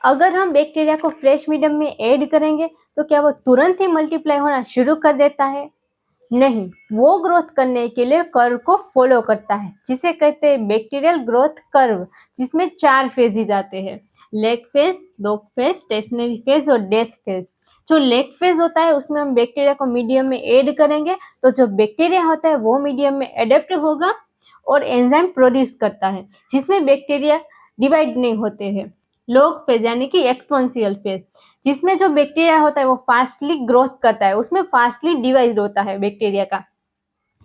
अगर हम बैक्टीरिया को फ्रेश मीडियम में ऐड करेंगे तो क्या वो तुरंत ही मल्टीप्लाई होना शुरू कर देता है? नहीं, वो ग्रोथ करने के लिए कर्व को फॉलो करता है, जिसे कहते हैं बैक्टीरियल ग्रोथ कर्व, जिसमें 4 फेजेज आते हैं, lag phase, log phase, stationary phase और डेथ फेज। जो लेग फेज होता है उसमें हम बैक्टीरिया को मीडियम में ऐड करेंगे तो जो बैक्टीरिया होता है वो मीडियम में एडेप्ट होगा और एंजाइम प्रोड्यूस करता है, जिसमें बैक्टीरिया डिवाइड नहीं होते हैं। लॉग फेज यानी कि एक्सपोनेंशियल फेज, जिसमें जो बैक्टीरिया होता है वो फास्टली ग्रोथ करता है, उसमें फास्टली डिवाइड होता है बैक्टीरिया का,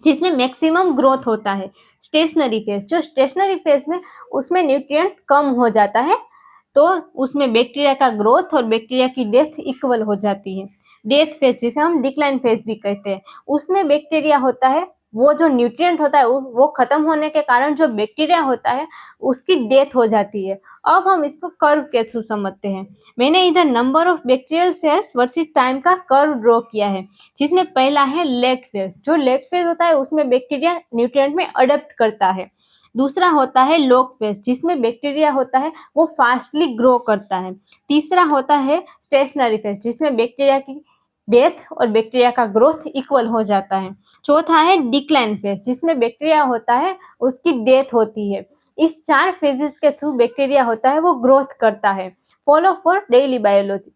जिसमें मैक्सिमम ग्रोथ होता है। स्टेशनरी फेज, जो स्टेशनरी फेज में उसमें न्यूट्रिएंट कम हो जाता है, तो उसमें बैक्टीरिया का ग्रोथ और बैक्टीरिया की डेथ इक्वल हो जाती है। डेथ फेज, जिसे हम डिक्लाइन फेज भी कहते हैं, उसमें बैक्टीरिया होता है, वो जो न्यूट्रिएंट होता है वो खत्म होने के कारण जो बैक्टीरिया होता है उसकी डेथ हो जाती है। अब हम इसको कर्व के थ्रू समझते हैं। मैंने इधर number of bacterial cells versus time का कर्व ड्रॉ किया है, जिसमें पहला है लेग फेज। जो लेग फेज होता है उसमें बैक्टीरिया न्यूट्रिएंट में अडेप्ट करता है। दूसरा होता है लॉग फेज, जिसमें बैक्टीरिया होता है वो फास्टली ग्रो करता है। तीसरा होता है स्टेशनरी फेज, जिसमें बैक्टीरिया की डेथ और बैक्टीरिया का ग्रोथ इक्वल हो जाता है। चौथा है डिक्लाइन फेज, जिसमें बैक्टीरिया होता है उसकी डेथ होती है। इस 4 फेजेस के थ्रू बैक्टीरिया होता है वो ग्रोथ करता है। Follow for daily biology.